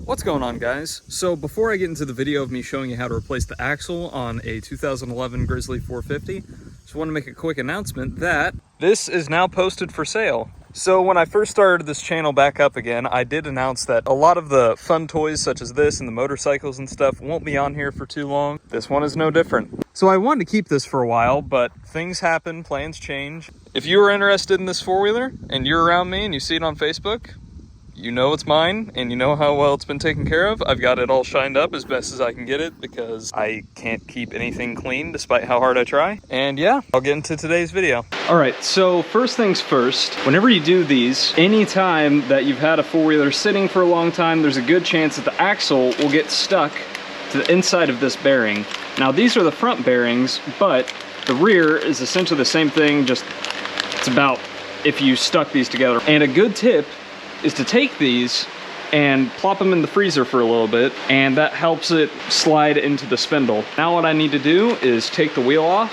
What's going on, guys? So before I get into the video of me showing you how to replace the axle on a 2011 Grizzly 450, just want to make a quick announcement that this is now posted for sale. So when I first started this channel back up again, I did announce that a lot of the fun toys such as this and the motorcycles and stuff won't be on here for too long. This one is no different. So I wanted to keep this for a while, but things happen, plans change. If you are interested in this four-wheeler and you're around me and you see it on Facebook, you know it's mine, and you know how well it's been taken care of. I've got it all shined up as best as I can get it because I can't keep anything clean despite how hard I try. And yeah, I'll get into today's video. All right, so first things first, whenever you do these, anytime that you've had a four-wheeler sitting for a long time, there's a good chance that the axle will get stuck to the inside of this bearing. Now these are the front bearings, but the rear is essentially the same thing, just it's about if you stuck these together. And a good tip is to take these and plop them in the freezer for a little bit, and that helps it slide into the spindle. Now what I need to do is take the wheel off,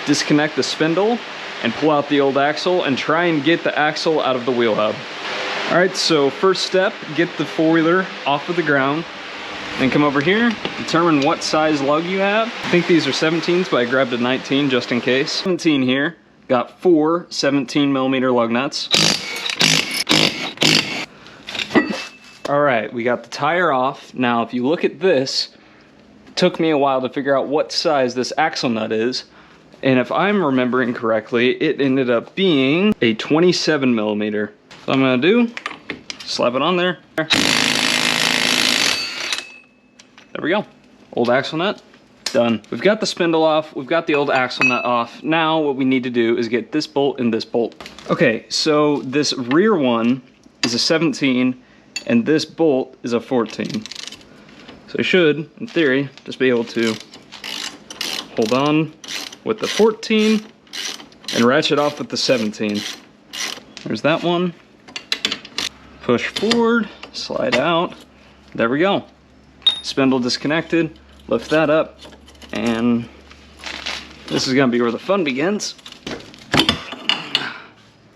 disconnect the spindle, and pull out the old axle and try and get the axle out of the wheel hub. All right, so first step, get the four-wheeler off of the ground. Then come over here, determine what size lug you have. I think these are 17s, but I grabbed a 19 just in case. 17 here, got 4 17mm lug nuts. All right, we got the tire off. Now, if you look at this, it took me a while to figure out what size this axle nut is. And if I'm remembering correctly, it ended up being a 27mm. So I'm gonna do, slap it on there. There we go, old axle nut, done. We've got the spindle off, we've got the old axle nut off. Now what we need to do is get this bolt and this bolt. Okay, so this rear one is a 17, and this bolt is a 14. So I should, in theory, just be able to hold on with the 14 and ratchet off with the 17. There's that one. Push forward, slide out. There we go. Spindle disconnected. Lift that up, and this is gonna be where the fun begins.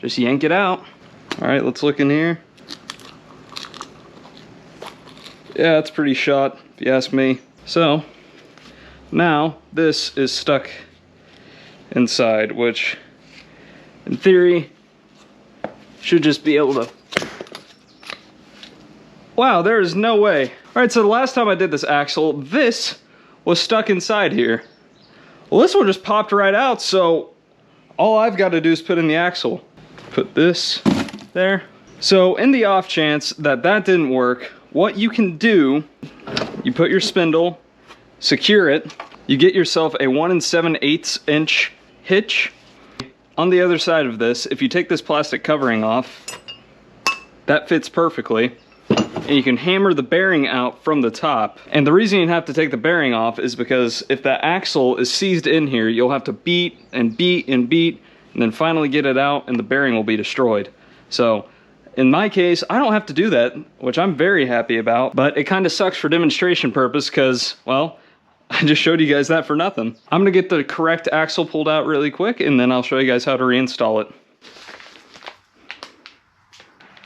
Just yank it out. All right, let's look in here. Yeah, it's pretty shot, if you ask me. So, now this is stuck inside, which in theory should just be able to... Wow, there is no way. All right, so the last time I did this axle, this was stuck inside here. Well, this one just popped right out, so all I've got to do is put in the axle. Put this there. So in the off chance that that didn't work, what you can do, you put your spindle, secure it, you get yourself a 1 7/8 inch hitch. On the other side of this, if you take this plastic covering off, that fits perfectly. And you can hammer the bearing out from the top. And the reason you have to take the bearing off is because if that axle is seized in here, you'll have to beat and beat and beat, and then finally get it out and the bearing will be destroyed. So, in my case, I don't have to do that, which I'm very happy about, but it kind of sucks for demonstration purpose because, well, I just showed you guys that for nothing. I'm gonna get the correct axle pulled out really quick, and then I'll show you guys how to reinstall it.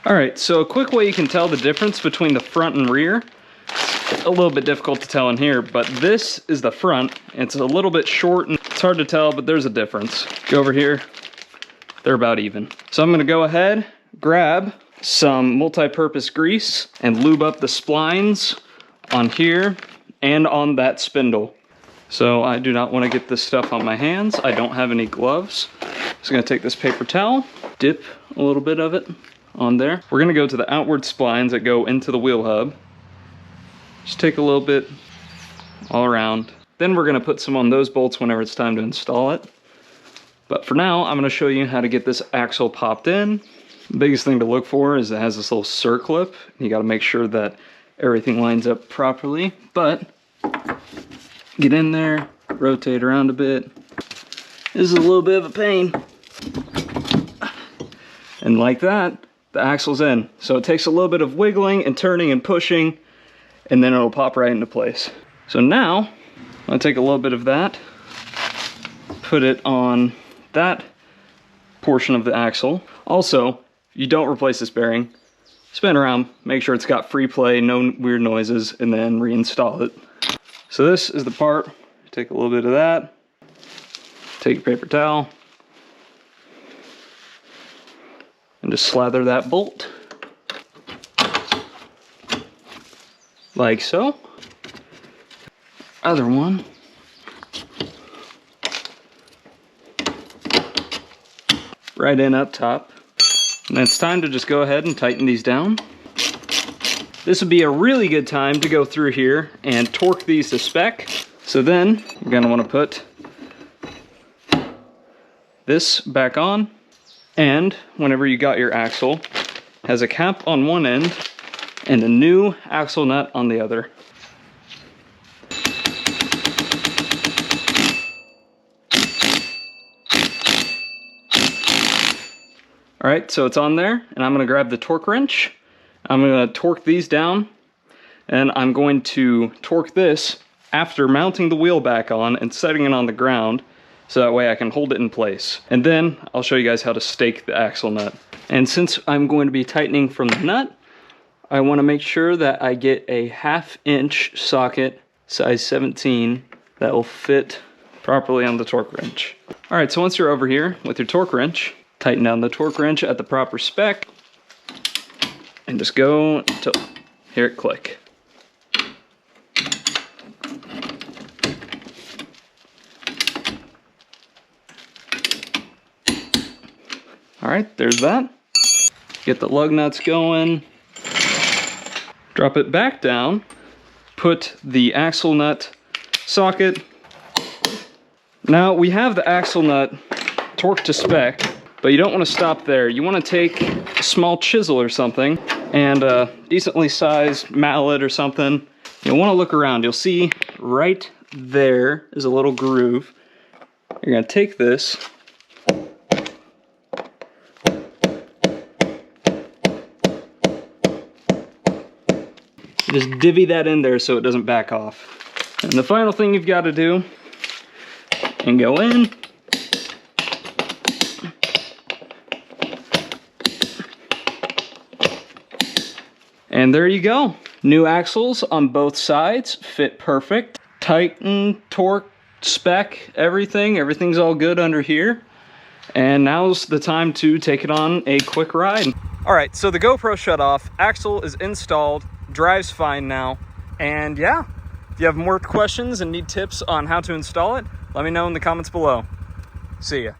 All right, so a quick way you can tell the difference between the front and rear, a little bit difficult to tell in here, but this is the front. It's a little bit short and it's hard to tell, but there's a difference. Go over here, they're about even. So I'm gonna go ahead, grab some multi-purpose grease and lube up the splines on here and on that spindle. So I do not want to get this stuff on my hands. I don't have any gloves. Just gonna take this paper towel, dip a little bit of it on there. We're gonna go to the outward splines that go into the wheel hub. Just take a little bit all around. Then we're gonna put some on those bolts whenever it's time to install it. But for now, I'm gonna show you how to get this axle popped in. The biggest thing to look for is it has this little circlip. You gotta make sure that everything lines up properly. But get in there, rotate around a bit. This is a little bit of a pain. And like that, the axle's in. So it takes a little bit of wiggling and turning and pushing, and then it'll pop right into place. So now, I'm gonna take a little bit of that, put it on that portion of the axle. Also, you don't replace this bearing, spin around, make sure it's got free play, no weird noises, and then reinstall it. So this is the part. Take a little bit of that, take a paper towel, and just slather that bolt. Like so. Other one. Right in up top. And it's time to just go ahead and tighten these down. This would be a really good time to go through here and torque these to spec. So then you're gonna wanna put this back on, and whenever you got your axle, has a cap on one end and a new axle nut on the other. All right, so it's on there, and I'm gonna grab the torque wrench. I'm gonna torque these down, and I'm going to torque this after mounting the wheel back on and setting it on the ground, so that way I can hold it in place. And then I'll show you guys how to stake the axle nut. And since I'm going to be tightening from the nut, I wanna make sure that I get a 1/2 inch socket, size 17, that will fit properly on the torque wrench. All right, so once you're over here with your torque wrench, tighten down the torque wrench at the proper spec, and just go until hear it click. All right, there's that. Get the lug nuts going. Drop it back down. Put the axle nut socket. Now we have the axle nut torqued to spec, but you don't want to stop there. You want to take a small chisel or something and a decently sized mallet or something. You'll want to look around. You'll see right there is a little groove. You're going to take this, just divvy that in there so it doesn't back off. And the final thing you've got to do, and go in, and there you go. New axles on both sides, fit perfect. Tighten, torque, spec, everything's all good under here. And now's the time to take it on a quick ride. All right, so the GoPro shut off, axle is installed, drives fine now. And yeah, if you have more questions and need tips on how to install it, let me know in the comments below. See ya.